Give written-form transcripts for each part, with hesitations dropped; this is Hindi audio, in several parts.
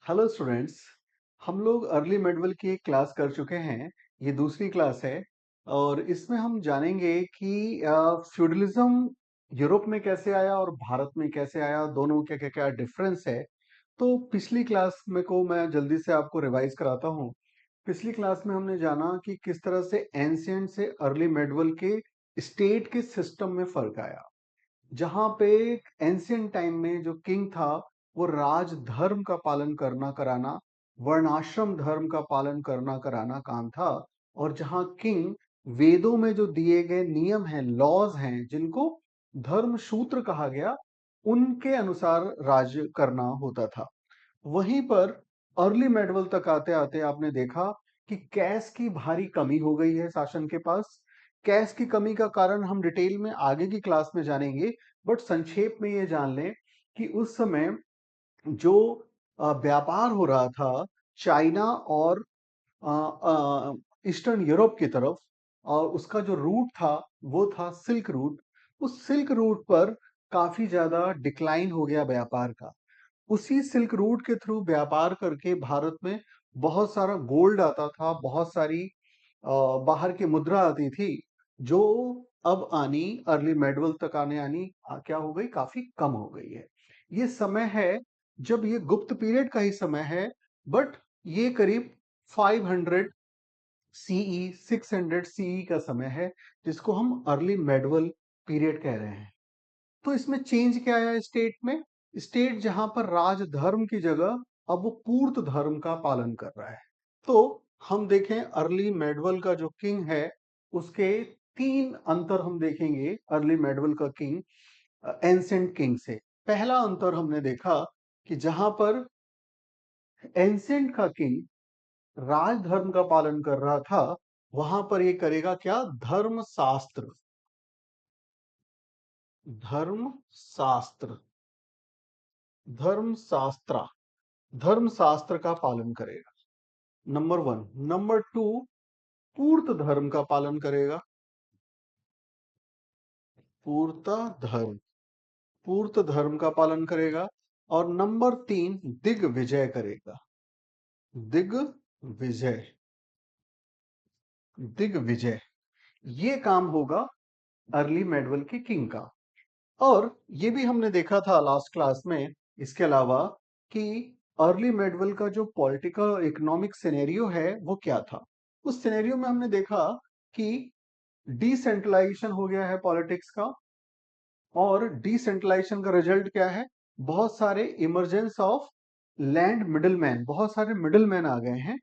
Hello students. हम लोग अर्ली मेडवल की एक क्लास कर चुके हैं। ये दूसरी क्लास है और इसमें हम जानेंगे कि फ्यूडलिज्म यूरोप में कैसे आया और भारत में कैसे आया, दोनों के क्या क्या डिफरेंस है। तो पिछली क्लास में को मैं जल्दी से आपको रिवाइज कराता हूँ। पिछली क्लास में हमने जाना कि किस तरह से एंशियंट से अर्ली मेडवल के स्टेट के सिस्टम में फर्क आया। जहां पे एंशियंट टाइम में जो किंग था वो राज धर्म का पालन करना कराना, वर्णाश्रम धर्म का पालन करना कराना काम था। और जहां किंग वेदों में जो दिए गए नियम हैं, लॉज हैं, जिनको धर्म सूत्र कहा गया, उनके अनुसार राज्य करना होता था। वहीं पर अर्ली मेडवल तक आते आते आपने देखा कि कैश की भारी कमी हो गई है शासन के पास। कैश की कमी का कारण हम डिटेल में आगे की क्लास में जानेंगे, बट संक्षेप में ये जान लें कि उस समय जो व्यापार हो रहा था चाइना और ईस्टर्न यूरोप की तरफ, और उसका जो रूट था वो था सिल्क रूट। उस सिल्क रूट पर काफी ज्यादा डिक्लाइन हो गया व्यापार का। उसी सिल्क रूट के थ्रू व्यापार करके भारत में बहुत सारा गोल्ड आता था, बहुत सारी बाहर की मुद्रा आती थी, जो अब आनी अर्ली मेडवल तक आने आनी क्या हो गई, काफी कम हो गई है। ये समय है जब ये गुप्त पीरियड का ही समय है, बट ये करीब 500 सीई, 600 सीई का समय है, जिसको हम अर्ली मेडवल पीरियड कह रहे हैं। तो इसमें चेंज क्या आया स्टेट में? स्टेट जहां पर राज धर्म की जगह अब वो पूर्त धर्म का पालन कर रहा है। तो हम देखें अर्ली मेडवल का जो किंग है, उसके तीन अंतर हम देखेंगे अर्ली मेडवल का किंग एंसेंट किंग से। पहला अंतर हमने देखा कि जहां पर एंसेंट का किंग राज धर्म का पालन कर रहा था, वहां पर ये करेगा क्या? धर्म शास्त्र, धर्म शास्त्र, धर्म शास्त्र, धर्म शास्त्र का पालन करेगा। Number one. नंबर टू, पूर्त धर्म का पालन करेगा। पूर्त धर्म, पूर्त धर्म का पालन करेगा। और नंबर तीन, दिग्विजय करेगा। दिग्विजय, दिग्विजय, ये काम होगा अर्ली मेडवल के किंग का। और ये भी हमने देखा था लास्ट क्लास में, इसके अलावा, कि अर्ली मेडवल का जो पॉलिटिकल और इकोनॉमिक सिनेरियो है वो क्या था। उस सिनेरियो में हमने देखा कि डिसेंट्रलाइजेशन हो गया है पॉलिटिक्स का। और डिसेंट्रलाइजेशन का रिजल्ट क्या है? बहुत सारे इमरजेंस ऑफ लैंड मिडलमैन, बहुत सारे मिडलमैन आ गए हैं,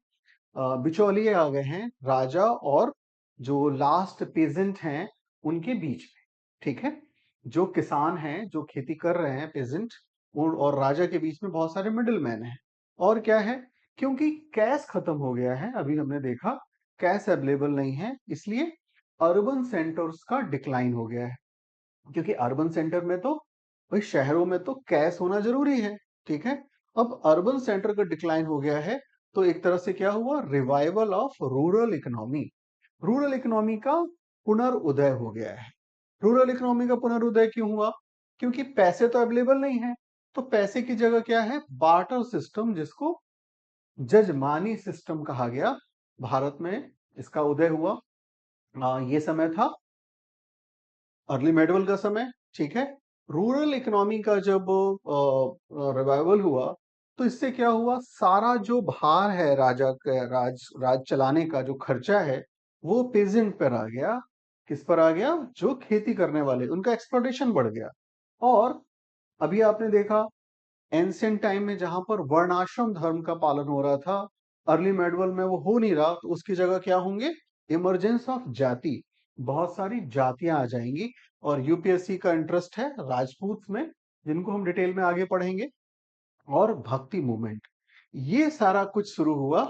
बिचौलिए आ गए हैं राजा और जो लास्ट पेजेंट हैं उनके बीच में। ठीक है, जो किसान हैं, जो खेती कर रहे हैं, पेजेंट, और राजा के बीच में बहुत सारे मिडलमैन हैं। और क्या है? क्योंकि कैश खत्म हो गया है, अभी हमने देखा कैश अवेलेबल नहीं है, इसलिए अर्बन सेंटर्स का डिक्लाइन हो गया है। क्योंकि अर्बन सेंटर में तो, भाई शहरों में तो कैश होना जरूरी है। ठीक है, अब अर्बन सेंटर का डिक्लाइन हो गया है, तो एक तरह से क्या हुआ? Revival of rural economy. Rural economy का पुनर्उदय हो गया है। रूरल इकोनॉमी का पुनर्उदय क्यों हुआ? क्योंकि पैसे तो अवेलेबल नहीं है, तो पैसे की जगह क्या है? बार्टर सिस्टम, जिसको जजमानी सिस्टम कहा गया, भारत में इसका उदय हुआ। ये समय था अर्ली मेडवल का समय। ठीक है, रूरल इकोनॉमी का जब रिवाइवल हुआ, तो इससे क्या हुआ? सारा जो भार है राजा का, राज चलाने का जो खर्चा है, वो पेजेंट पर आ गया। किस पर आ गया? जो खेती करने वाले, उनका एक्सप्लॉयटेशन बढ़ गया। और अभी आपने देखा एंशिएंट टाइम में जहां पर वर्णाश्रम धर्म का पालन हो रहा था, अर्ली मेडवल में वो हो नहीं रहा, तो उसकी जगह क्या होंगे? इमरजेंस ऑफ जाति, बहुत सारी जातियां आ जाएंगी। और यूपीएससी का इंटरेस्ट है राजपूत में, जिनको हम डिटेल में आगे पढ़ेंगे। और भक्ति मूवमेंट, ये सारा कुछ शुरू हुआ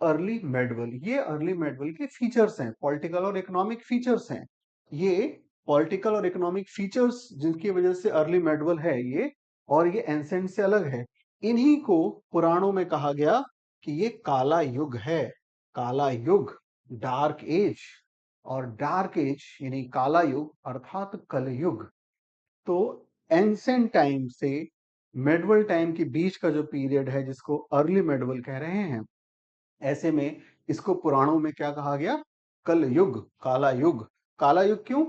अर्ली मेडवल। ये अर्ली मेडवल के फीचर्स हैं, पॉलिटिकल और इकोनॉमिक फीचर्स हैं। ये पॉलिटिकल और इकोनॉमिक फीचर्स जिनकी वजह से अर्ली मेडवल है ये, और ये एंसेंट से अलग है। इन्हीं को पुराणों में कहा गया कि ये काला युग है। काला युग, डार्क एज। और डार्क एज यानी काला युग अर्थात कलयुग। तो एंसेंट टाइम से मेडवल टाइम के बीच का जो पीरियड है जिसको अर्ली मेडवल कह रहे हैं, ऐसे में इसको पुराणों में क्या कहा गया? कल युग, काला युग। काला युग क्यों?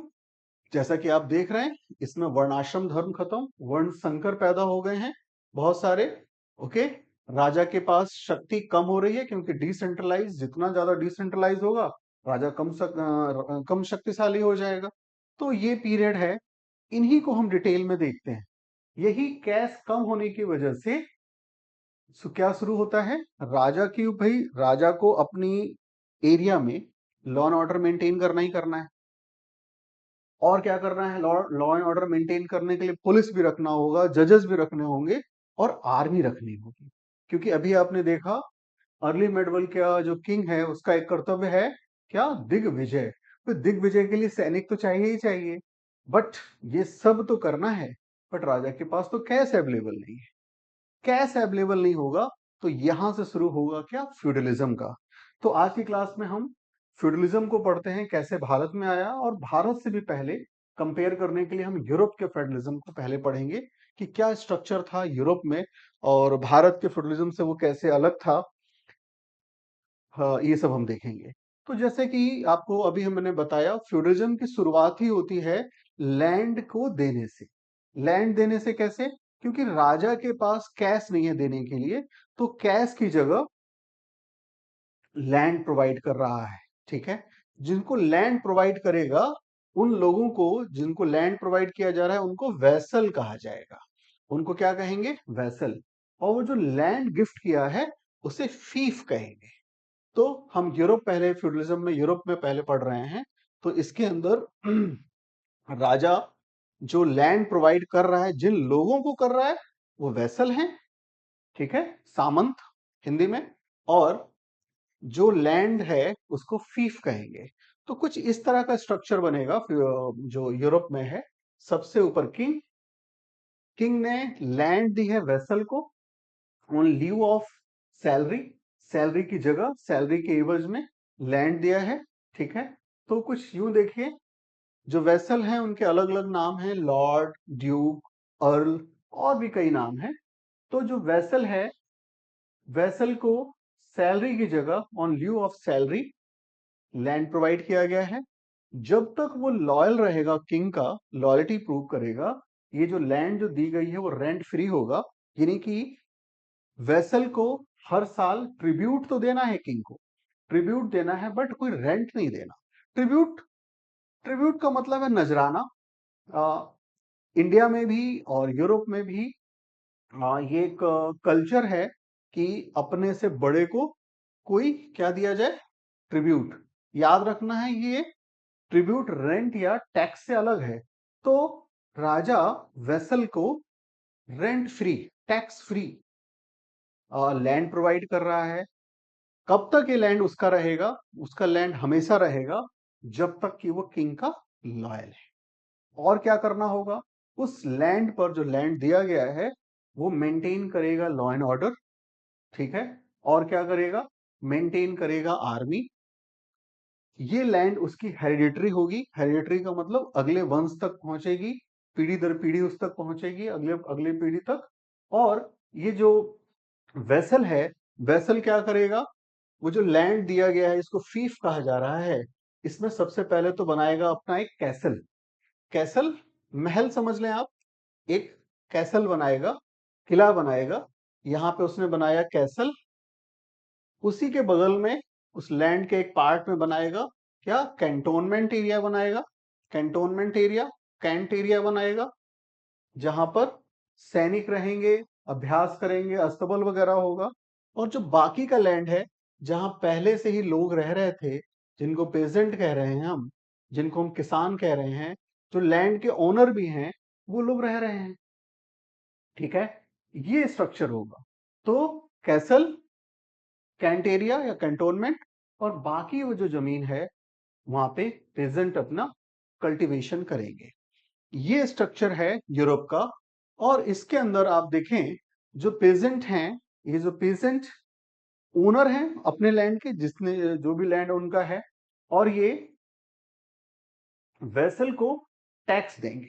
जैसा कि आप देख रहे हैं, इसमें वर्णाश्रम धर्म खत्म, वर्ण संकर पैदा हो गए हैं बहुत सारे। ओके, राजा के पास शक्ति कम हो रही है क्योंकि डिसेंट्रलाइज, जितना ज्यादा डिसेंट्रलाइज होगा राजा कम शक्तिशाली हो जाएगा। तो ये पीरियड है, इन्हीं को हम डिटेल में देखते हैं। यही कैश कम होने की वजह से क्या शुरू होता है? राजा की, भाई राजा को अपनी एरिया में लॉ एंड ऑर्डर मेंटेन करना ही करना है। और क्या करना है? लॉ एंड ऑर्डर मेंटेन करने के लिए पुलिस भी रखना होगा, जजेस भी रखने होंगे और आर्मी रखनी होगी। क्योंकि अभी आपने देखा, अर्ली मेडवल का जो किंग है उसका एक कर्तव्य है क्या? दिग्विजय। तो दिग्विजय के लिए सैनिक तो चाहिए ही चाहिए, बट ये सब तो करना है, बट राजा के पास तो कैश अवेलेबल नहीं है। कैश अवेलेबल नहीं होगा तो यहां से शुरू होगा क्या? फ्यूडलिज्म का। तो आज की क्लास में हम फ्यूडलिज्म को पढ़ते हैं, कैसे भारत में आया, और भारत से भी पहले कंपेयर करने के लिए हम यूरोप के फेडरलिज्म को पहले पढ़ेंगे कि क्या स्ट्रक्चर था यूरोप में और भारत के फेडरलिज्म से वो कैसे अलग था। हाँ, ये सब हम देखेंगे। तो जैसे कि आपको अभी हमने बताया, फ्यूडलिज्म की शुरुआत ही होती है लैंड को देने से। लैंड देने से कैसे? क्योंकि राजा के पास कैश नहीं है देने के लिए, तो कैश की जगह लैंड प्रोवाइड कर रहा है। ठीक है, जिनको लैंड प्रोवाइड करेगा, उन लोगों को जिनको लैंड प्रोवाइड किया जा रहा है उनको वैसल कहा जाएगा। उनको क्या कहेंगे? वैसल। और वो जो लैंड गिफ्ट किया है उसे फीफ कहेंगे। तो हम यूरोप, पहले फ्यूडलिज्म में यूरोप में पहले पढ़ रहे हैं, तो इसके अंदर राजा जो लैंड प्रोवाइड कर रहा है, जिन लोगों को कर रहा है वो वैसल हैं। ठीक है, सामंत हिंदी में। और जो लैंड है उसको फीफ कहेंगे। तो कुछ इस तरह का स्ट्रक्चर बनेगा जो यूरोप में है। सबसे ऊपर किंग, किंग ने लैंड दी है वेसल को on leave of salary. Salary की जगह, सैलरी के एवज में लैंड दिया है। ठीक है, तो कुछ यूं देखिए, जो वेसल हैं उनके अलग अलग नाम हैं, लॉर्ड, ड्यूक, अर्ल, और भी कई नाम हैं। तो जो वेसल है, वेसल को सैलरी की जगह on leave of salary land provide किया गया है। जब तक वो लॉयल रहेगा, किंग का लॉयल्टी प्रूव करेगा, ये जो लैंड जो दी गई है वो रेंट फ्री होगा। यानी कि वेसल को हर साल ट्रिब्यूट तो देना है, किंग को ट्रिब्यूट देना है, बट कोई रेंट नहीं देना। ट्रिब्यूट, ट्रिब्यूट का मतलब है नजराना। आ, इंडिया में भी और यूरोप में भी ये एक कल्चर है कि अपने से बड़े को कोई क्या दिया जाए? ट्रिब्यूट। याद रखना है, ये ट्रिब्यूट रेंट या टैक्स से अलग है। तो राजा वेसल को rent free, tax free land provide कर रहा है। कब तक ये लैंड उसका रहेगा? उसका लैंड हमेशा रहेगा जब तक कि वो किंग का लॉयल है। और क्या करना होगा? उस लैंड पर जो लैंड दिया गया है वो मेंटेन करेगा लॉ एंड ऑर्डर। ठीक है, और क्या करेगा? मेंटेन करेगा आर्मी। ये लैंड उसकी हेरिडिटरी होगी। हेरिडिटरी का मतलब अगले वंश तक पहुंचेगी, पीढ़ी दर पीढ़ी उस तक पहुंचेगी, अगले अगले पीढ़ी तक। और ये जो वेसल है, वेसल क्या करेगा? वो जो लैंड दिया गया है, इसको फीफ कहा जा रहा है, इसमें सबसे पहले तो बनाएगा अपना एक कैसल। कैसल, महल समझ लें आप। एक कैसल बनाएगा, किला बनाएगा। यहां पे उसने बनाया कैसल। उसी के बगल में उस लैंड के एक पार्ट में बनाएगा क्या? कैंटोनमेंट एरिया बनाएगा। कैंटोनमेंट एरिया, कैंट एरिया बनाएगा, जहां पर सैनिक रहेंगे, अभ्यास करेंगे, अस्तबल वगैरह होगा। और जो बाकी का लैंड है, जहां पहले से ही लोग रह रहे थे, जिनको पेजेंट कह रहे हैं हम, जिनको हम किसान कह रहे हैं, जो लैंड के ओनर भी हैं, वो लोग रह रहे हैं। ठीक है, ये स्ट्रक्चर होगा। तो कैसल, कैंट एरिया या कैंटोनमेंट, और बाकी वो जो जमीन है वहां पे पेजेंट अपना कल्टीवेशन करेंगे। ये स्ट्रक्चर है यूरोप का। और इसके अंदर आप देखें, जो पेजेंट हैं, ये जो पेजेंट ओनर हैं अपने लैंड के, जिसने जो भी लैंड उनका है, और ये वेसल को टैक्स देंगे।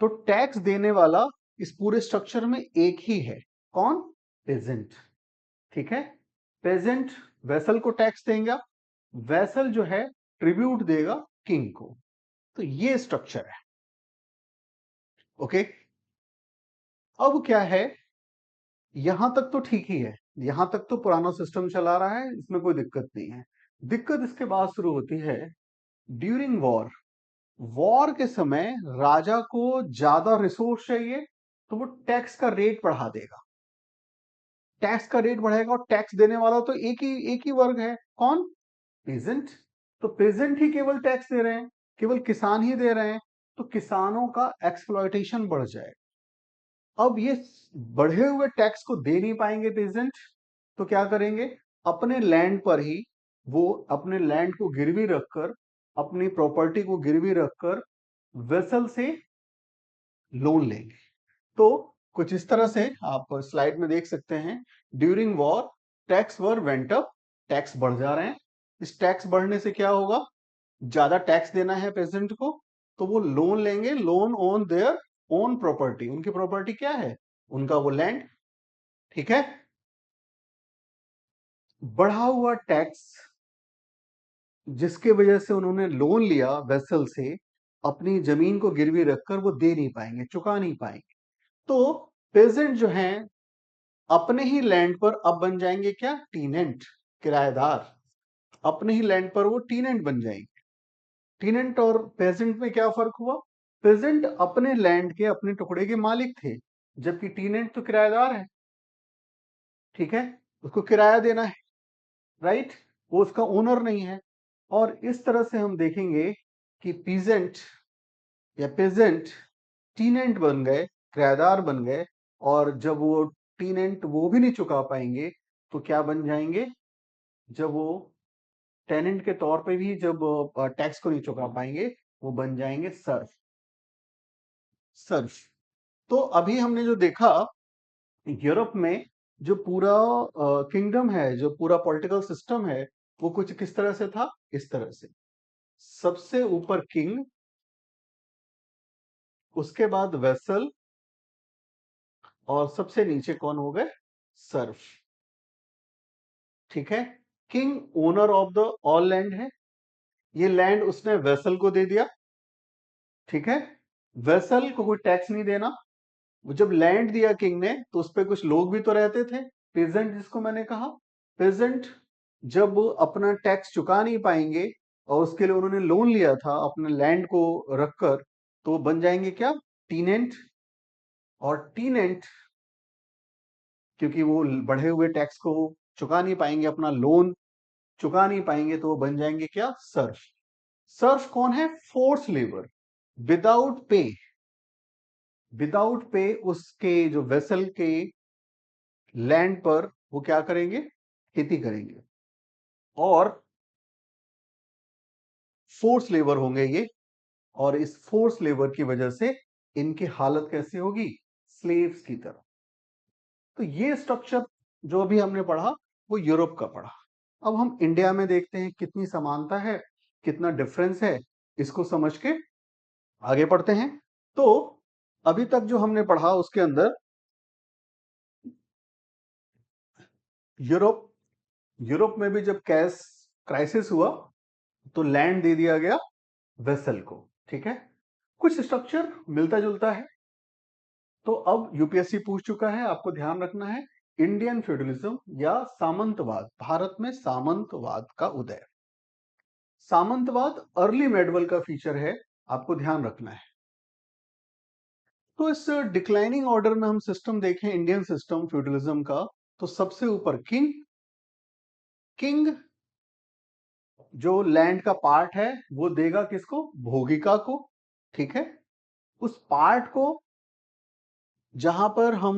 तो टैक्स देने वाला इस पूरे स्ट्रक्चर में एक ही है, कौन? पेजेंट। ठीक है, पेजेंट वेसल को टैक्स देंगे, वेसल जो है ट्रिब्यूट देगा किंग को। तो ये स्ट्रक्चर है। ओके, अब क्या है, यहां तक तो ठीक ही है, यहां तक तो पुराना सिस्टम चला रहा है, इसमें कोई दिक्कत नहीं है। दिक्कत इसके बाद शुरू होती है ड्यूरिंग वॉर। वॉर के समय राजा को ज्यादा रिसोर्स चाहिए, तो वो टैक्स का रेट बढ़ा देगा। टैक्स का रेट बढ़ाएगा, और टैक्स देने वाला तो एक ही वर्ग है, कौन? पेजेंट। तो पेजेंट ही केवल टैक्स दे रहे हैं, केवल किसान ही दे रहे हैं, तो किसानों का एक्सप्लॉयटेशन बढ़ जाए। अब ये बढ़े हुए टैक्स को दे नहीं पाएंगे पेजेंट, तो क्या करेंगे? अपने लैंड पर ही वो अपने लैंड को गिरवी रखकर, अपनी प्रॉपर्टी को गिरवी रखकर वेसल से लोन लेंगे। तो कुछ इस तरह से आप स्लाइड में देख सकते हैं, ड्यूरिंग वॉर टैक्स वर वेंट अप, टैक्स बढ़ जा रहे हैं। इस टैक्स बढ़ने से क्या होगा? ज्यादा टैक्स देना है पेजेंट को, तो वो लोन लेंगे, loan on their own property. उनकी प्रॉपर्टी क्या है? उनका वो लैंड। ठीक है, बढ़ा हुआ टैक्स जिसके वजह से उन्होंने लोन लिया वेसल से, अपनी जमीन को गिरवी रखकर वो दे नहीं पाएंगे, चुका नहीं पाएंगे। तो पेजेंट जो हैं अपने ही लैंड पर अब बन जाएंगे क्या? टीनेंट, किराएदार। अपने ही लैंड पर वो टीनेंट बन जाएंगे। टीनेंट और पेजेंट में क्या फर्क हुआ? पेजेंट अपने लैंड के, अपने टुकड़े के मालिक थे, जबकि टीनेंट तो किराएदार है। ठीक है, उसको किराया देना है, राइट? वो उसका ओनर नहीं है। और इस तरह से हम देखेंगे कि पीजेंट या पेजेंट टीनेंट बन गए, किराएदार बन गए। और जब वो टीनेंट वो भी नहीं चुका पाएंगे, तो क्या बन जाएंगे? जब वो टेनेंट के तौर पे भी जब टैक्स को नहीं चुका पाएंगे, वो बन जाएंगे सर्फ। सर्फ। तो अभी हमने जो देखा, यूरोप में जो पूरा किंगडम है, जो पूरा पॉलिटिकल सिस्टम है, वो कुछ किस तरह से था? इस तरह से, सबसे ऊपर किंग, उसके बाद वेसल, और सबसे नीचे कौन हो गए? सर्फ। ठीक है, king owner of the all land है, ये लैंड उसने वेसल को दे दिया। ठीक है, वेसल को कोई टैक्स नहीं देना। वो जब लैंड दिया किंग ने, तो उस पे कुछ लोग भी तो रहते थे, पेजेंट जिसको मैंने कहा। पेजेंट जब अपना टैक्स चुका नहीं पाएंगे, और उसके लिए उन्होंने लोन लिया था अपने लैंड को रखकर, तो बन जाएंगे क्या? टीनेंट। और टीनेंट क्योंकि वो बढ़े हुए टैक्स को चुका नहीं पाएंगे, अपना लोन चुका नहीं पाएंगे, तो वो बन जाएंगे क्या? सर्फ। सर्फ कौन है? Force labour, without pay. Without pay उसके जो वेसल के लैंड पर वो क्या करेंगे? खेती करेंगे। और फोर्स लेबर होंगे ये। और इस फोर्स लेबर की वजह से इनकी हालत कैसी होगी? स्लेव्स की तरह। तो ये स्ट्रक्चर जो अभी हमने पढ़ा, वो यूरोप का पढ़ा। अब हम इंडिया में देखते हैं कितनी समानता है, कितना डिफरेंस है। इसको समझ के आगे पढ़ते हैं। तो अभी तक जो हमने पढ़ा उसके अंदर, यूरोप यूरोप में भी जब कैश क्राइसिस हुआ, तो लैंड दे दिया गया वेसल को। ठीक है, कुछ स्ट्रक्चर मिलता जुलता है। तो अब यूपीएससी पूछ चुका है, आपको ध्यान रखना है, इंडियन फ्यूडलिज्म या सामंतवाद, भारत में सामंतवाद का उदय। सामंतवाद अर्ली मेडवल का फीचर है, आपको ध्यान रखना है। तो इस डिक्लाइनिंग ऑर्डर में हम सिस्टम देखें, इंडियन सिस्टम फ्यूडलिज्म का, तो सबसे ऊपर किंग। किंग जो लैंड का पार्ट है, वो देगा किसको? भोगिका को। ठीक है, उस पार्ट को, जहां पर हम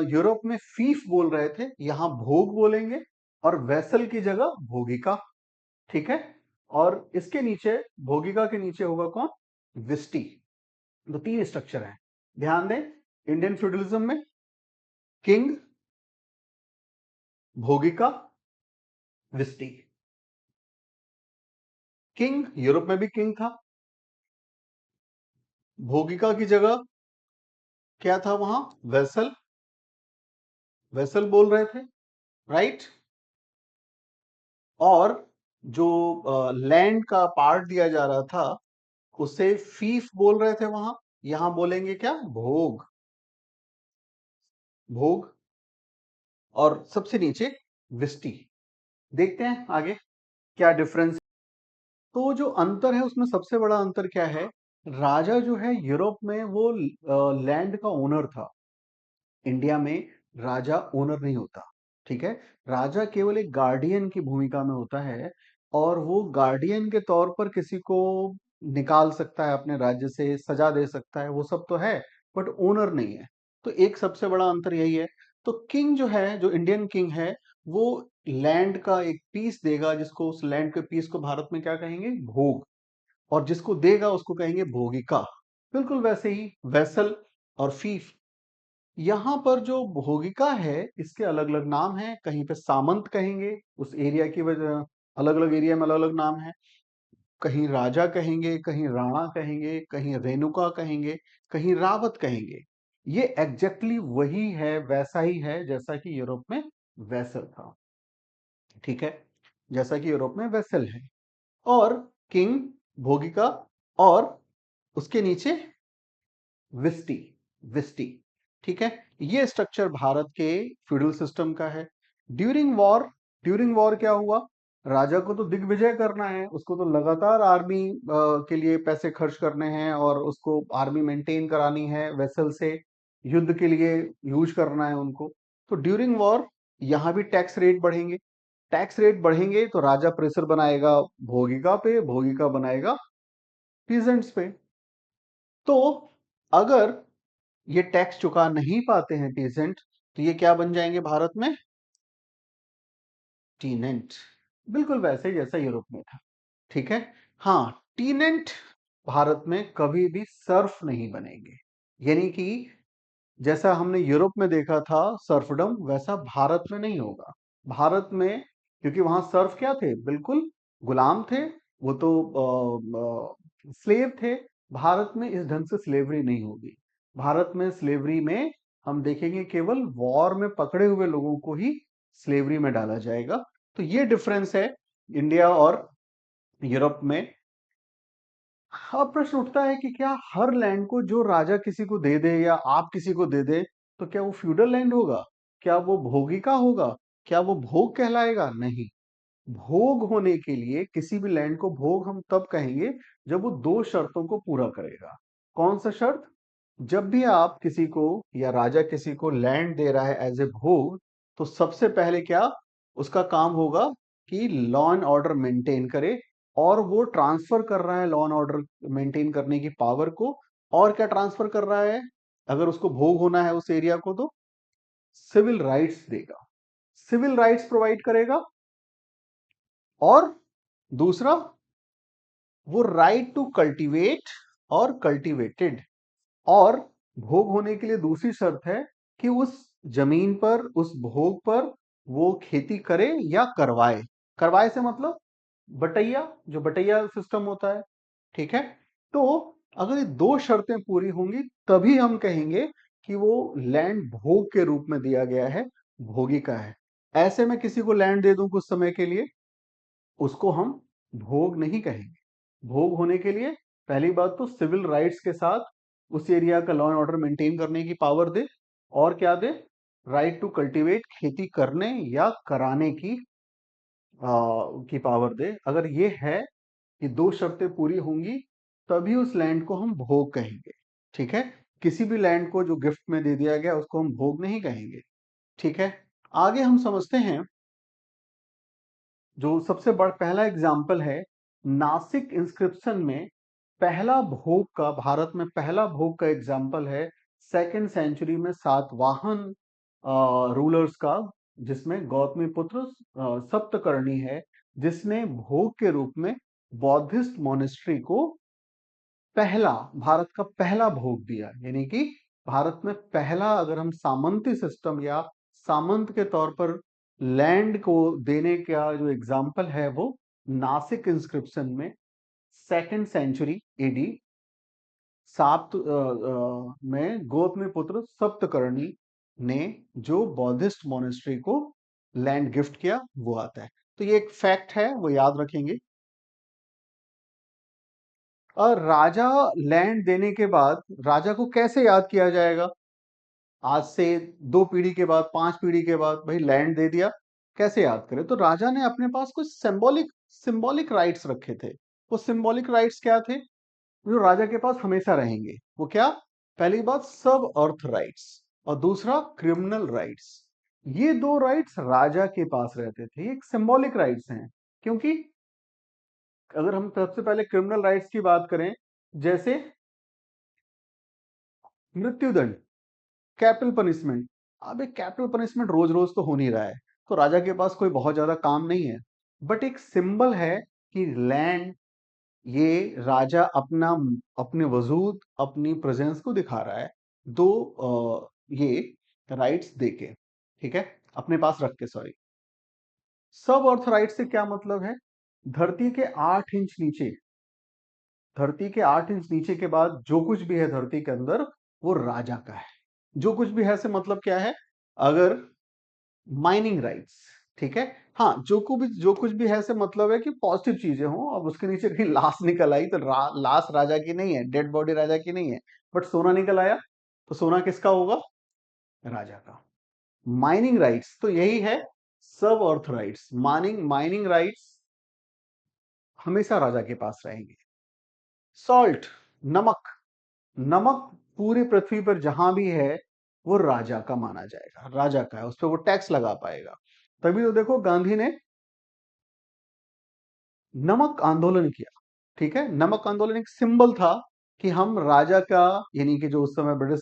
यूरोप में फीफ बोल रहे थे, यहां भोग बोलेंगे, और वेसल की जगह भोगिका। ठीक है, और इसके नीचे, भोगिका के नीचे होगा कौन? विस्टी। तो तीन स्ट्रक्चर हैं, ध्यान दें। इंडियन फ्यूडलिज्म में किंग, भोगिका, विस्टी। किंग, यूरोप में भी किंग था, भोगिका की जगह क्या था वहां? वेसल, वेसल बोल रहे थे, राइट। और जो लैंड का पार्ट दिया जा रहा था उसे फीफ बोल रहे थे वहां। यहां बोलेंगे क्या? भोग, भोग। और सबसे नीचे विस्टी। देखते हैं आगे क्या डिफरेंस। तो जो अंतर है उसमें सबसे बड़ा अंतर क्या है? राजा जो है यूरोप में वो लैंड का ओनर था। इंडिया में राजा ओनर नहीं होता, ठीक है। राजा केवल एक गार्डियन की भूमिका में होता है, और वो गार्डियन के तौर पर किसी को निकाल सकता है अपने राज्य से, सजा दे सकता है, वो सब तो है, बट ओनर नहीं है। तो एक सबसे बड़ा अंतर यही है। तो किंग जो है, जो इंडियन किंग है, वो लैंड का एक पीस देगा, जिसको उस लैंड के पीस को भारत में क्या कहेंगे? भोग। और जिसको देगा उसको कहेंगे भोगिका। बिल्कुल वैसे ही वेसल और फीफ। यहाँ पर जो भोगिका है इसके अलग अलग नाम हैं। कहीं पे सामंत कहेंगे, उस एरिया की वजह, अलग अलग एरिया में अलग अलग नाम है। कहीं राजा कहेंगे, कहीं राणा कहेंगे, कहीं रेणुका कहेंगे, कहीं रावत कहेंगे। ये एग्जैक्टली वही है, वैसा ही है जैसा कि यूरोप में वेसल था, ठीक है। जैसा कि यूरोप में वेसल है। और किंग, भोगिका, और उसके नीचे विस्टी, विस्टी, ठीक है। ये स्ट्रक्चर भारत के फ्यूडल सिस्टम का है। ड्यूरिंग वॉर, ड्यूरिंग वॉर क्या हुआ? राजा को तो दिग्विजय करना है, उसको तो लगातार आर्मी के लिए पैसे खर्च करने हैं, और उसको आर्मी मेंटेन करानी है, वेसल से युद्ध के लिए यूज करना है उनको। तो ड्यूरिंग वॉर यहाँ भी टैक्स रेट बढ़ेंगे। टैक्स रेट बढ़ेंगे तो राजा प्रेशर बनाएगा भोगिका पे, भोगिका बनाएगा पीजेंट्स पे। तो अगर ये टैक्स चुका नहीं पाते हैं पीजेंट, तो ये क्या बन जाएंगे भारत में? टीनेंट। बिल्कुल वैसे ही जैसा यूरोप में था, ठीक है। हाँ, टीनेंट भारत में कभी भी सर्फ नहीं बनेंगे। यानी कि जैसा हमने यूरोप में देखा था सर्फडम, वैसा भारत में नहीं होगा। भारत में, क्योंकि वहां सर्फ क्या थे? बिल्कुल गुलाम थे, वो तो स्लेव थे। भारत में इस ढंग से स्लेवरी नहीं होगी। भारत में स्लेवरी में हम देखेंगे केवल वॉर में पकड़े हुए लोगों को ही स्लेवरी में डाला जाएगा। तो ये डिफरेंस है इंडिया और यूरोप में। अब प्रश्न उठता है कि क्या हर लैंड को जो राजा किसी को दे दे या आप किसी को दे दे, तो क्या वो फ्यूडल लैंड होगा? क्या वो भोगिका होगा? क्या वो भोग कहलाएगा? नहीं। भोग होने के लिए किसी भी लैंड को भोग हम तब कहेंगे जब वो दो शर्तों को पूरा करेगा। कौन सा शर्त? जब भी आप किसी को या राजा किसी को लैंड दे रहा है एज ए भोग, तो सबसे पहले क्या उसका काम होगा? कि लॉ एंड ऑर्डर मेंटेन करे। और वो ट्रांसफर कर रहा है लॉ एंड ऑर्डर मेंटेन करने की पावर को। और क्या ट्रांसफर कर रहा है? अगर उसको भोग होना है उस एरिया को, तो सिविल राइट्स देगा, सिविल राइट्स प्रोवाइड करेगा। और दूसरा, वो राइट टू कल्टीवेट और कल्टीवेटेड। और भोग होने के लिए दूसरी शर्त है कि उस जमीन पर, उस भोग पर वो खेती करे या करवाए। करवाए से मतलब बटैया, जो बटैया सिस्टम होता है, ठीक है। तो अगर ये दो शर्तें पूरी होंगी तभी हम कहेंगे कि वो लैंड भोग के रूप में दिया गया है, भोगी का है। ऐसे में किसी को लैंड दे दूं कुछ समय के लिए, उसको हम भोग नहीं कहेंगे। भोग होने के लिए पहली बात तो सिविल राइट्स के साथ उस एरिया का लॉ एंड ऑर्डर मेंटेन करने की पावर दे। और क्या दे? राइट टू कल्टीवेट, खेती करने या कराने की पावर दे। अगर ये है कि दो शर्तें पूरी होंगी तभी उस लैंड को हम भोग कहेंगे, ठीक है। किसी भी लैंड को जो गिफ्ट में दे दिया गया उसको हम भोग नहीं कहेंगे, ठीक है। आगे हम समझते हैं जो सबसे बड़ा पहला एग्जाम्पल है नासिक इंस्क्रिप्शन में। पहला भोग का, भारत में पहला भोग का एग्जाम्पल है 2nd सेंचुरी में सातवाहन रूलर्स का, जिसमें गौतमी पुत्र सप्तकर्णी है, जिसने भोग के रूप में बौद्धिस्ट मोनेस्ट्री को पहला, भारत का पहला भोग दिया। यानी कि भारत में पहला, अगर हम सामंती सिस्टम या सामंत के तौर पर लैंड को देने का जो एग्जाम्पल है वो नासिक इंस्क्रिप्शन में 2nd सेंचुरी एडी साप्त में गौतमीपुत्र सप्तकर्णी ने जो बौद्धिस्ट मोनेस्ट्री को लैंड गिफ्ट किया वो आता है। तो ये एक फैक्ट है, वो याद रखेंगे। और राजा लैंड देने के बाद राजा को कैसे याद किया जाएगा? आज से 2 पीढ़ी के बाद, 5 पीढ़ी के बाद, भाई लैंड दे दिया, कैसे याद करें? तो राजा ने अपने पास कुछ सिंबॉलिक सिंबॉलिक राइट्स रखे थे। वो सिंबॉलिक राइट्स क्या थे जो राजा के पास हमेशा रहेंगे? वो क्या? पहली बात, सब अर्थ राइट्स, और दूसरा क्रिमिनल राइट्स। ये दो राइट्स राजा के पास रहते थे, एक सिंबॉलिक राइट्स हैं। क्योंकि अगर हम सबसे पहले क्रिमिनल राइट्स की बात करें, जैसे मृत्युदंड, कैपिटल पनिशमेंट। अब एक कैपिटल पनिशमेंट रोज रोज तो हो नहीं रहा है, तो राजा के पास कोई बहुत ज्यादा काम नहीं है, बट एक सिंबल है कि लैंड, ये राजा अपना अपने वजूद, अपनी प्रेजेंस को दिखा रहा है दो ये राइट्स देके, ठीक है, अपने पास रख के, सॉरी। सब अर्थ राइट से क्या मतलब है? धरती के 8 इंच नीचे, धरती के 8 इंच नीचे के बाद जो कुछ भी है धरती के अंदर, वो राजा का है। जो कुछ भी है से मतलब क्या है? अगर माइनिंग राइट्स, ठीक है, हाँ, जो कुछ भी है से मतलब है कि पॉजिटिव चीजें हों। अब उसके नीचे कहीं लाश निकल आई तो लाश राजा की नहीं है, डेड बॉडी राजा की नहीं है, बट सोना निकल आया तो सोना किसका होगा? राजा का। माइनिंग राइट्स तो यही है, सब अर्थ राइट्स, माइनिंग राइट्स हमेशा राजा के पास रहेंगे। सॉल्ट, नमक, नमक पूरी पृथ्वी पर जहां भी है वो राजा का माना जाएगा, राजा का है, उस पर वो टैक्स लगा पाएगा। तभी तो देखो गांधी ने नमक आंदोलन किया, ठीक है। नमक आंदोलन एक सिंबल था कि हम राजा का, यानी कि जो उस समय ब्रिटिश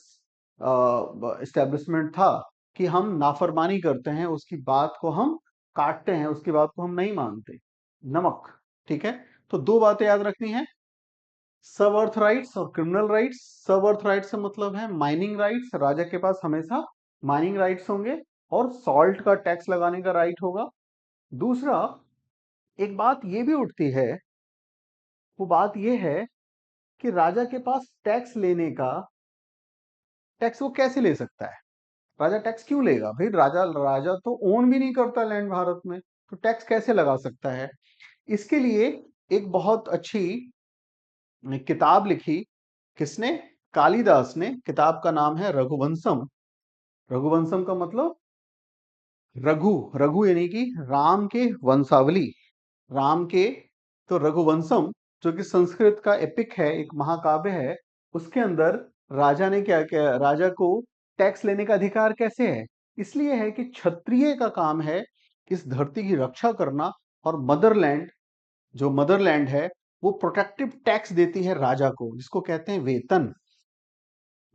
एस्टेब्लिशमेंट था, कि हम नाफरमानी करते हैं, उसकी बात को हम काटते हैं, उसकी बात को हम नहीं मानते। नमक, ठीक है। तो दो बातें याद रखनी है, सब अर्थ राइट्स और क्रिमिनल राइट्स। सब अर्थ राइट्स से मतलब है माइनिंग राइट्स, राजा के पास हमेशा माइनिंग राइट्स होंगे, और सॉल्ट का टैक्स लगाने का राइट होगा। दूसरा, एक बात ये भी उठती है, वो बात ये है कि राजा के पास टैक्स लेने का, टैक्स वो कैसे ले सकता है? राजा टैक्स क्यों लेगा भाई? राजा राजा तो ओन भी नहीं करता लैंड भारत में, तो टैक्स कैसे लगा सकता है? इसके लिए एक बहुत अच्छी किताब लिखी, किसने? कालिदास ने। किताब का नाम है रघुवंशम। रघुवंशम का मतलब रघु, रघु यानी कि राम के वंशावली, राम के। तो रघुवंशम जो कि संस्कृत का एपिक है, एक महाकाव्य है, उसके अंदर राजा ने क्या क्या, राजा को टैक्स लेने का अधिकार कैसे है? इसलिए है कि क्षत्रिय का काम है इस धरती की रक्षा करना, और मदरलैंड, जो मदरलैंड है, वो प्रोटेक्टिव टैक्स देती है राजा को, जिसको कहते हैं वेतन।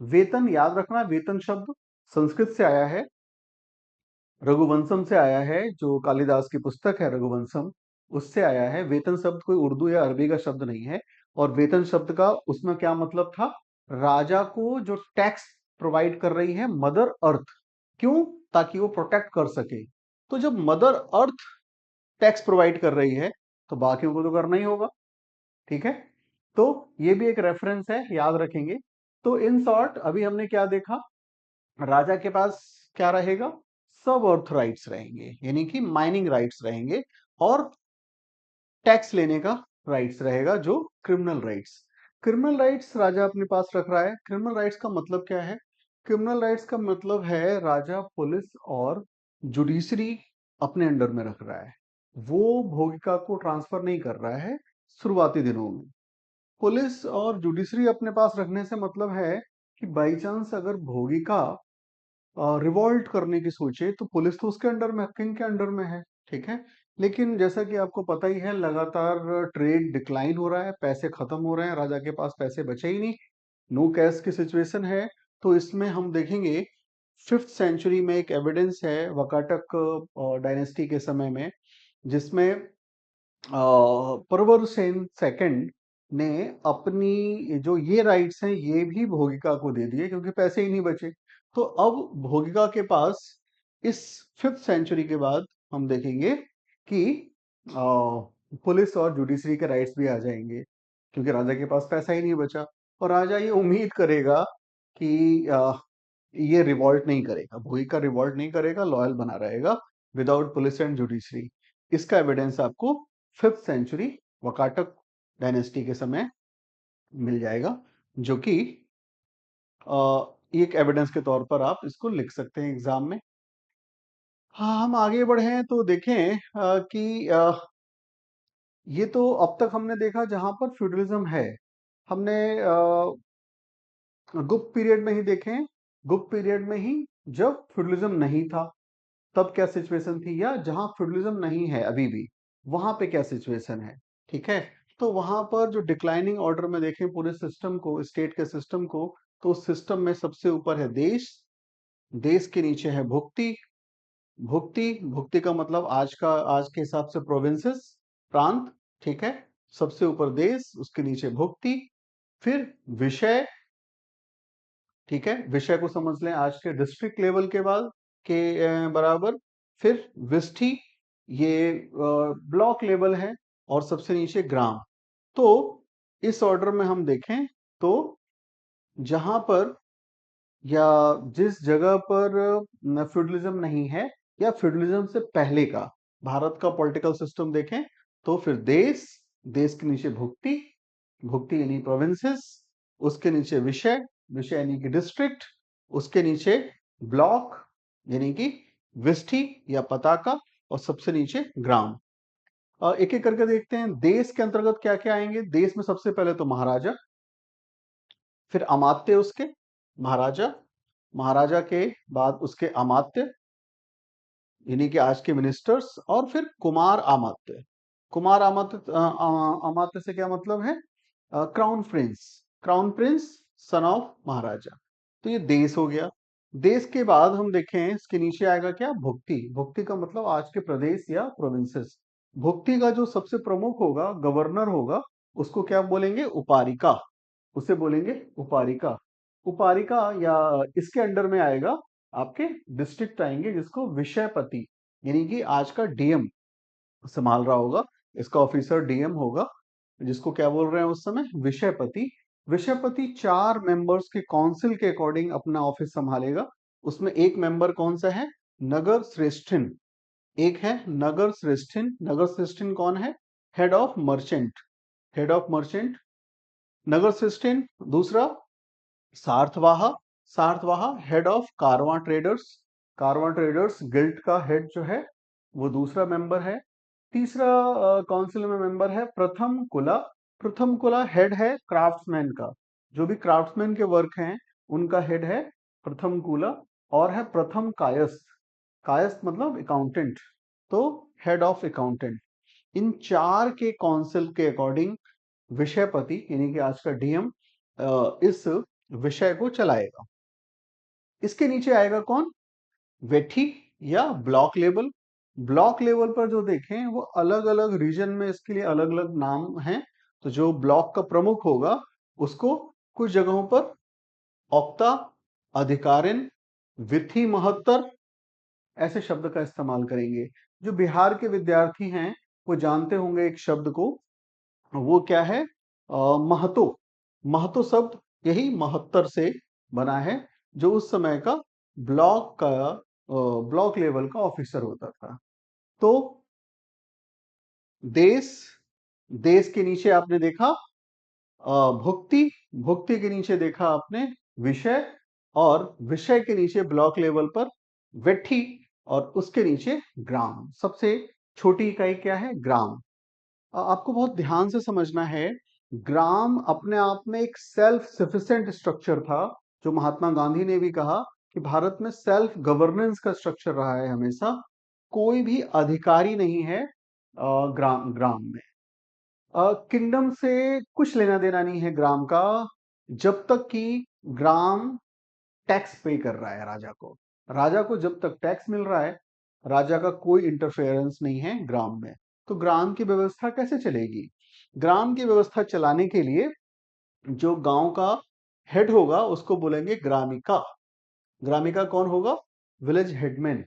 वेतन याद रखना, वेतन शब्द संस्कृत से आया है, रघुवंशम से आया है, जो कालिदास की पुस्तक है रघुवंशम, उससे आया है। वेतन शब्द कोई उर्दू या अरबी का शब्द नहीं है। और वेतन शब्द का उसमें क्या मतलब था? राजा को जो टैक्स प्रोवाइड कर रही है मदर अर्थ, क्यों? ताकि वो प्रोटेक्ट कर सके। तो जब मदर अर्थ टैक्स प्रोवाइड कर रही है, तो बाकियों को तो करना ही होगा, ठीक है। तो ये भी एक रेफरेंस है, याद रखेंगे। तो इन शॉर्ट अभी हमने क्या देखा? राजा के पास क्या रहेगा? सब अर्थ राइट्स रहेंगे, यानी कि माइनिंग राइट्स रहेंगे, और टैक्स लेने का राइट्स रहेगा, जो क्रिमिनल राइट्स। क्रिमिनल राइट्स राजा अपने पास रख रहा है। क्रिमिनल राइट्स का मतलब क्या है? क्रिमिनल राइट्स का मतलब है राजा पुलिस और जुडिशरी अपने अंडर में रख रहा है। वो भोगिका को ट्रांसफर नहीं कर रहा है शुरुआती दिनों में। पुलिस और जुडिशरी अपने पास रखने से मतलब है कि बाई चांस अगर भोगिका रिवॉल्ट करने की सोचे, तो पुलिस तो उसके अंडर में, किंग के अंडर में है, ठीक है। लेकिन जैसा कि आपको पता ही है, लगातार ट्रेड डिक्लाइन हो रहा है, पैसे खत्म हो रहे हैं, राजा के पास पैसे बचे ही नहीं, नो कैश की सिचुएशन है। तो इसमें हम देखेंगे 5th सेंचुरी में एक एविडेंस है वकाटक डायनेस्टी के समय में, जिसमें परवर सेन सेकंड ने अपनी जो ये राइट्स हैं ये भी भोगिका को दे दिए, क्योंकि पैसे ही नहीं बचे। तो अब भोगिका के पास इस 5th सेंचुरी के बाद हम देखेंगे कि पुलिस और जुडिशरी के राइट्स भी आ जाएंगे, क्योंकि राजा के पास पैसा ही नहीं बचा। और राजा ये उम्मीद करेगा कि ये रिवॉल्ट नहीं करेगा, भोई का रिवॉल्ट नहीं करेगा, लॉयल बना रहेगा विदाउट पुलिस एंड जुडिशरी। इसका एविडेंस आपको 5th सेंचुरी वकाटक डायनेस्टी के समय मिल जाएगा, जो कि एक एविडेंस के तौर पर आप इसको लिख सकते हैं एग्जाम में। हाँ, हम आगे बढ़े तो देखें कि ये तो अब तक हमने देखा जहां पर फ्यूडलिज्म है। हमने गुप्त पीरियड में ही देखें, गुप्त पीरियड में ही जब फ्यूडलिज्म नहीं था तब क्या सिचुएशन थी, या जहां फ्यूडलिज्म नहीं है अभी भी वहां पे क्या सिचुएशन है। ठीक है, तो वहां पर जो डिक्लाइनिंग ऑर्डर में देखें पूरे सिस्टम को, स्टेट के सिस्टम को, तो उस सिस्टम में सबसे ऊपर है देश, देश के नीचे है भुक्ति, भुक्ति भुक्ति का मतलब आज के हिसाब से प्रोविंसेस, प्रांत। ठीक है, सबसे ऊपर देश, उसके नीचे भुक्ति, फिर विषय। ठीक है, विषय को समझ लें आज के डिस्ट्रिक्ट लेवल के बाद के बराबर, फिर विष्ठी, ये ब्लॉक लेवल है, और सबसे नीचे ग्राम। तो इस ऑर्डर में हम देखें तो जहां पर या जिस जगह पर फ्यूडलिज्म नहीं है या फ्यूडलिज्म से पहले का भारत का पॉलिटिकल सिस्टम देखें, तो फिर देश, देश के नीचे भुक्ति, भुक्ति यानी प्रोविंसेस, उसके नीचे विषय, विषय यानी कि डिस्ट्रिक्ट, उसके नीचे ब्लॉक यानी कि विष्ठी या पताका, और सबसे नीचे ग्राम। एक एक करके देखते हैं देश के अंतर्गत क्या क्या आएंगे। देश में सबसे पहले तो महाराजा, फिर अमात्य उसके, महाराजा, महाराजा के बाद उसके अमात्य यानी कि आज के मिनिस्टर्स, और फिर कुमार अमात्य। कुमार अमात्य अमात्य से क्या मतलब है, crown prince, crown prince son of maharaja. तो ये देश हो गया। देश के बाद हम देखें इसके नीचे आएगा क्या, भुक्ति। भुक्ति का मतलब आज के प्रदेश या प्रोविंसेस। भुक्ति का जो सबसे प्रमुख होगा, गवर्नर होगा, उसको क्या बोलेंगे, उपारिका, उसे बोलेंगे उपारिका। उपारिका या इसके अंडर में आएगा आपके डिस्ट्रिक्ट आएंगे, जिसको विषयपति यानी कि आज का डीएम संभाल रहा होगा। इसका ऑफिसर डीएम होगा, जिसको क्या बोल रहे हैं उस समय, विषयपति। विषयपति 4 मेंबर्स के काउंसिल के अकॉर्डिंग अपना ऑफिस संभालेगा। उसमें एक मेंबर कौन सा है, नगर श्रेष्ठिन। एक है नगर श्रेष्ठिन। नगर श्रेष्ठिन कौन है, head of merchant, head of merchant नगर श्रेष्ठिन। दूसरा सार्थवाहा, सार्थवाहा head of caravan traders, caravan traders guild का हेड जो है वो दूसरा मेंबर है। तीसरा काउंसिल में मेंबर है प्रथम कुला। प्रथम कुला हेड है क्राफ्ट्समैन का, जो भी क्राफ्ट्समैन के वर्क हैं उनका हेड है प्रथम कुला। और है प्रथम कायस्थ, कायस्थ मतलब अकाउंटेंट, तो हेड ऑफ अकाउंटेंट। इन 4 के काउंसिल के अकॉर्डिंग विषयपति यानी कि आज का डीएम इस विषय को चलाएगा। इसके नीचे आएगा कौन, वेठी या ब्लॉक लेवल। ब्लॉक लेवल पर जो देखें वो अलग अलग रीजन में इसके लिए अलग अलग नाम हैं। तो जो ब्लॉक का प्रमुख होगा उसको कुछ जगहों पर औक्ता, अधिकारिन, विथि महत्तर ऐसे शब्द का इस्तेमाल करेंगे। जो बिहार के विद्यार्थी हैं वो जानते होंगे एक शब्द को, वो क्या है, महतो। महतो शब्द यही महत्तर से बना है, जो उस समय का ब्लॉक का ब्लॉक लेवल का ऑफिसर होता था। तो देश, देश के नीचे आपने देखा भुक्ति, भुक्ति के नीचे देखा आपने विषय, और विषय के नीचे ब्लॉक लेवल पर वेठी, और उसके नीचे ग्राम। सबसे छोटी इकाई क्या है, ग्राम। आपको बहुत ध्यान से समझना है, ग्राम अपने आप में एक सेल्फ सफिशिएंट स्ट्रक्चर था। जो महात्मा गांधी ने भी कहा कि भारत में सेल्फ गवर्नेंस का स्ट्रक्चर रहा है हमेशा। कोई भी अधिकारी नहीं है ग्राम, ग्राम में किंगडम से कुछ लेना देना नहीं है ग्राम का, जब तक कि ग्राम टैक्स पे कर रहा है राजा को। राजा को जब तक टैक्स मिल रहा है, राजा का कोई इंटरफेरेंस नहीं है ग्राम में। तो ग्राम की व्यवस्था कैसे चलेगी, ग्राम की व्यवस्था चलाने के लिए जो गांव का हेड होगा उसको बोलेंगे ग्रामिका। ग्रामिका कौन होगा, विलेज हेडमैन।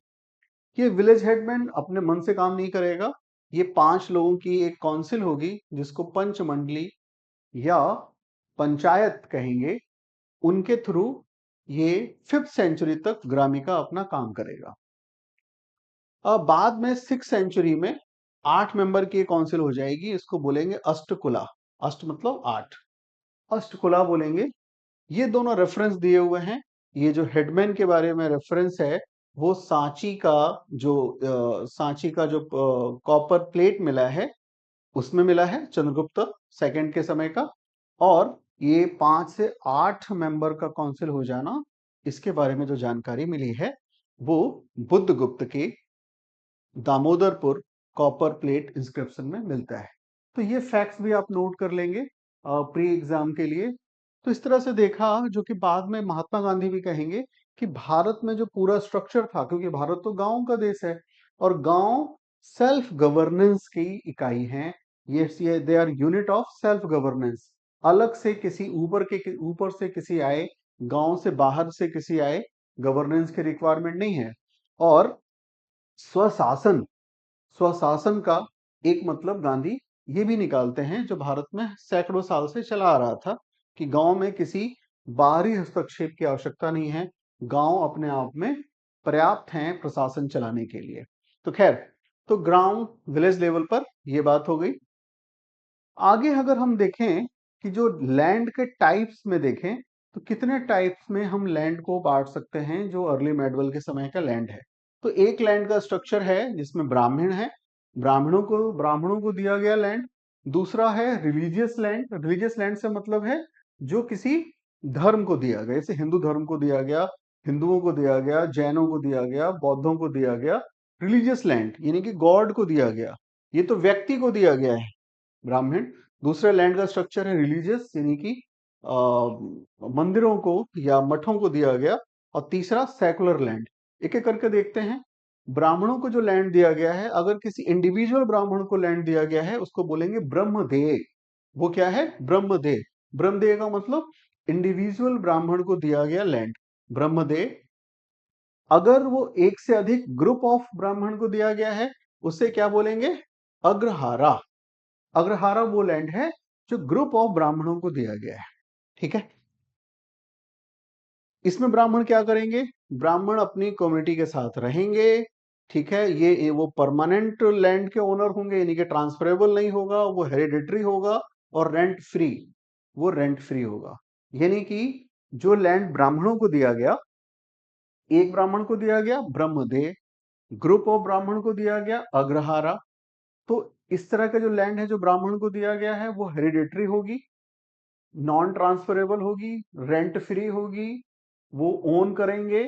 ये विलेज हेडमैन अपने मन से काम नहीं करेगा। ये 5 लोगों की एक काउंसिल होगी जिसको पंच मंडली या पंचायत कहेंगे, उनके थ्रू ये 5th सेंचुरी तक ग्रामिका अपना काम करेगा। अब बाद में 6th सेंचुरी में 8 मेंबर की काउंसिल हो जाएगी, इसको बोलेंगे अष्टकुला। अष्ट मतलब 8, अष्टकुला बोलेंगे। ये दोनों रेफरेंस दिए हुए हैं। ये जो हेडमैन के बारे में रेफरेंस है वो सांची का जो कॉपर प्लेट मिला है उसमें मिला है, चंद्रगुप्त सेकंड के समय का। और ये 5 से 8 मेंबर का काउंसिल हो जाना, इसके बारे में जो जानकारी मिली है वो बुद्धगुप्त के दामोदरपुर कॉपर प्लेट इंस्क्रिप्शन में मिलता है। तो ये फैक्ट्स भी आप नोट कर लेंगे प्री एग्जाम के लिए। तो इस तरह से देखा, जो कि बाद में महात्मा गांधी भी कहेंगे कि भारत में जो पूरा स्ट्रक्चर था, क्योंकि भारत तो गांव का देश है और गांव सेल्फ गवर्नेंस की इकाई हैं। ये they are unit of self governance. अलग से किसी ऊपर से किसी आए, गांव से बाहर से किसी आए, गवर्नेंस की रिक्वायरमेंट नहीं है। और स्वशासन, स्वशासन का एक मतलब गांधी ये भी निकालते हैं, जो भारत में सैकड़ों साल से चला आ रहा था, कि गांव में किसी बाहरी हस्तक्षेप की आवश्यकता नहीं है, गांव अपने आप में पर्याप्त हैं प्रशासन चलाने के लिए। तो खैर, तो ग्राउंड विलेज लेवल पर ये बात हो गई। आगे अगर हम देखें कि जो लैंड के टाइप्स में देखें, तो कितने टाइप्स में हम लैंड को बांट सकते हैं जो अर्ली मेडवल के समय का लैंड है। तो एक लैंड का स्ट्रक्चर है जिसमें ब्राह्मण है, ब्राह्मणों को दिया गया लैंड। दूसरा है रिलीजियस लैंड। रिलीजियस लैंड से मतलब है जो किसी धर्म को दिया गया, जैसे हिंदू धर्म को दिया गया, हिंदुओं को दिया गया, जैनों को दिया गया, बौद्धों को दिया गया। रिलीजियस लैंड यानी कि गॉड को दिया गया, ये तो व्यक्ति को दिया गया है ब्राह्मण। दूसरे लैंड का स्ट्रक्चर है रिलीजियस यानी कि मंदिरों को या मठों को दिया गया। और तीसरा सेकुलर लैंड। एक एक करके देखते हैं। ब्राह्मणों को जो लैंड दिया गया है, अगर किसी इंडिविजुअल ब्राह्मण को लैंड दिया गया है, उसको बोलेंगे ब्रह्मदेय। वो क्या है? ब्रह्मदेय। ब्रह्मदेय का मतलब इंडिविजुअल ब्राह्मण को दिया गया लैंड, ब्रह्मदेय। अगर वो एक से अधिक ग्रुप ऑफ ब्राह्मण को दिया गया है, उसे क्या बोलेंगे? अग्रहारा। अग्रहारा वो लैंड है जो ग्रुप ऑफ ब्राह्मणों को दिया गया है। ठीक है, इसमें ब्राह्मण क्या करेंगे? ब्राह्मण अपनी कम्युनिटी के साथ रहेंगे। ठीक है, ये वो परमानेंट लैंड के ओनर होंगे, यानी कि ट्रांसफरेबल नहीं होगा, वो हेरिडिटरी होगा। और रेंट फ्री, वो रेंट फ्री होगा। यानी कि जो लैंड ब्राह्मणों को दिया गया, एक ब्राह्मण को दिया गया ब्रह्मदेय, ग्रुप ऑफ ब्राह्मण को दिया गया अग्रहारा। तो इस तरह का जो लैंड है जो ब्राह्मण को दिया गया है, वो हेरिडिटरी होगी, नॉन ट्रांसफरेबल होगी, रेंट फ्री होगी, वो ओन करेंगे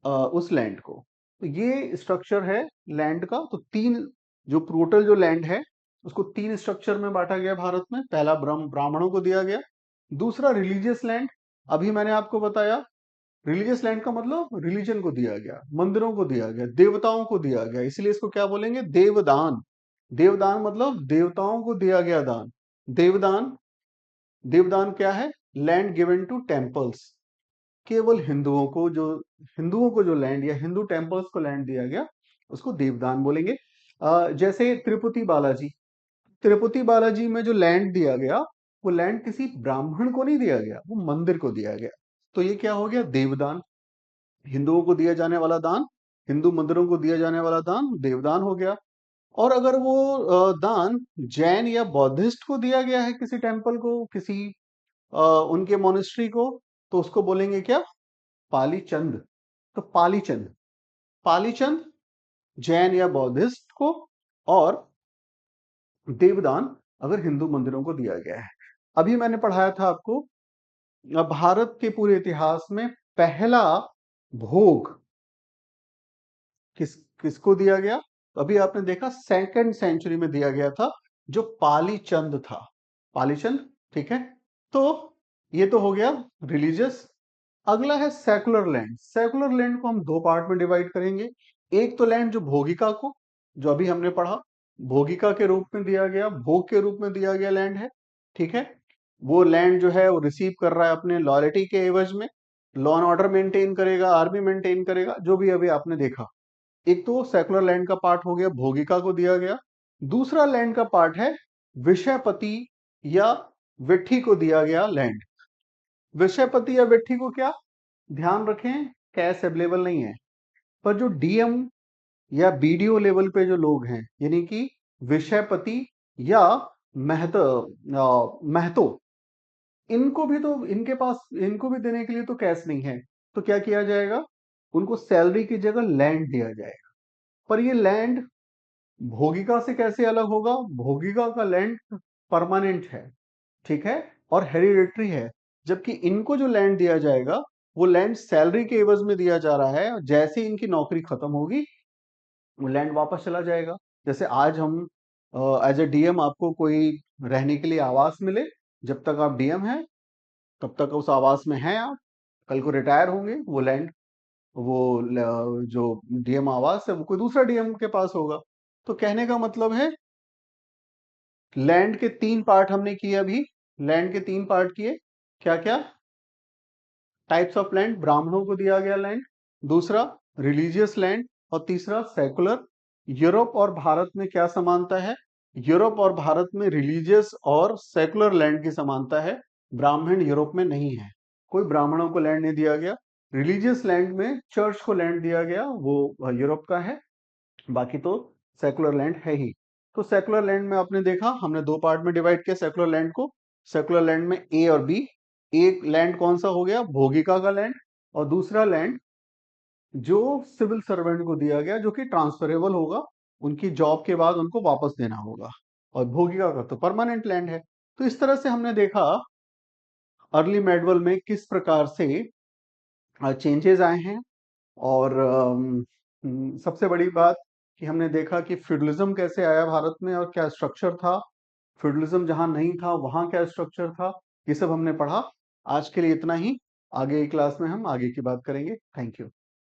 उस लैंड को। तो ये स्ट्रक्चर है लैंड का। तो तीन, जो टोटल जो लैंड है उसको तीन स्ट्रक्चर में बांटा गया भारत में। पहला ब्राह्मणों को दिया गया। दूसरा रिलीजियस लैंड, अभी मैंने आपको बताया। रिलीजियस लैंड का मतलब रिलीजन को दिया गया, मंदिरों को दिया गया, देवताओं को दिया गया, इसलिए इसको क्या बोलेंगे? देवदान। देवदान मतलब देवताओं को दिया गया दान। देवदान। देवदान क्या है? Land given to temples. केवल हिंदुओं को जो लैंड या हिंदू टेम्पल्स को लैंड दिया गया, उसको देवदान बोलेंगे। जैसे तिरुपति बालाजी। तिरुपति बालाजी में जो लैंड दिया गया, वो लैंड किसी ब्राह्मण को नहीं दिया गया, वो मंदिर को दिया गया। तो ये क्या हो गया? देवदान। हिंदुओं को दिया जाने वाला दान, हिंदू मंदिरों को दिया जाने वाला दान देवदान हो गया। और अगर वो दान जैन या बौद्धिस्ट को दिया गया है, किसी टेम्पल को, किसी उनके मोनेस्ट्री को, तो उसको बोलेंगे क्या? पालीचंद। तो पालीचंद, पालीचंद जैन या बौद्धिस्ट को, और देवदान अगर हिंदू मंदिरों को दिया गया है। अभी मैंने पढ़ाया था आपको, भारत के पूरे इतिहास में पहला भोग किसको दिया गया? तो अभी आपने देखा 2nd सेंचुरी में दिया गया था, जो पालीचंद था। पालीचंद। ठीक है, तो ये तो हो गया रिलीजियस। अगला है सेकुलर लैंड। सेकुलर लैंड को हम दो पार्ट में डिवाइड करेंगे। एक तो लैंड जो भोगिका को, जो अभी हमने पढ़ा, भोगिका के रूप में दिया गया, भोग के रूप में दिया गया लैंड है। ठीक है, वो लैंड जो है वो रिसीव कर रहा है अपने लॉयल्टी के एवज में, लॉ एंड ऑर्डर मेंटेन करेगा, आर्मी मेंटेन करेगा, जो भी अभी आपने देखा। एक तो सेकुलर लैंड का पार्ट हो गया, भोगिका को दिया गया। दूसरा लैंड का पार्ट है विषयपति या वेठी को दिया गया लैंड। विषयपति या वेठी को क्या ध्यान रखें, कैश अवेलेबल नहीं है, पर जो डीएम या बीडीओ लेवल पे जो लोग हैं, यानी कि विषयपति या महतो, इनको भी तो इनके पास इनको भी देने के लिए तो कैश नहीं है, तो क्या किया जाएगा, उनको सैलरी की जगह लैंड दिया जाएगा। पर ये लैंड भोगिका से कैसे अलग होगा, भोगिका का लैंड परमानेंट है, ठीक है, और हेरिडेटरी है, जबकि इनको जो लैंड दिया जाएगा वो लैंड सैलरी के एवज में दिया जा रहा है, और जैसे ही इनकी नौकरी खत्म होगी वो लैंड वापस चला जाएगा। जैसे आज हम एज ए डीएम आपको कोई रहने के लिए आवास मिले, जब तक आप डीएम हैं तब तक उस आवास में हैं आप, कल को रिटायर होंगे, वो लैंड जो डीएम आवास है वो कोई दूसरा डीएम के पास होगा। तो कहने का मतलब है लैंड के 3 पार्ट हमने किए अभी, लैंड के 3 पार्ट किए, क्या क्या, टाइप्स ऑफ लैंड, ब्राह्मणों को दिया गया लैंड, दूसरा रिलीजियस लैंड, और तीसरा सेकुलर। यूरोप और भारत में क्या समानता है, यूरोप और भारत में रिलीजियस और सेकुलर लैंड की समानता है, ब्राह्मण यूरोप में नहीं है, कोई ब्राह्मणों को लैंड नहीं दिया गया। रिलीजियस लैंड में चर्च को लैंड दिया गया, वो यूरोप का है, बाकी तो सेकुलर लैंड है ही। तो सेकुलर लैंड में आपने देखा हमने 2 पार्ट में डिवाइड किया सेकुलर लैंड को। सेकुलर लैंड में ए और बी, एक लैंड कौन सा हो गया, भोगिका का लैंड, और दूसरा लैंड जो सिविल सर्वेंट को दिया गया, जो कि ट्रांसफरेबल होगा, उनकी जॉब के बाद उनको वापस देना होगा, और भोगिका का तो परमानेंट लैंड है। तो इस तरह से हमने देखा अर्ली मेडवल में किस प्रकार से चेंजेस आए हैं, और सबसे बड़ी बात कि हमने देखा कि फ्यूडलिज्म कैसे आया भारत में और क्या स्ट्रक्चर था, फ्यूडलिज्म जहां नहीं था वहां क्या स्ट्रक्चर था, ये सब हमने पढ़ा। आज के लिए इतना ही, आगे की क्लास में हम आगे की बात करेंगे। Thank you.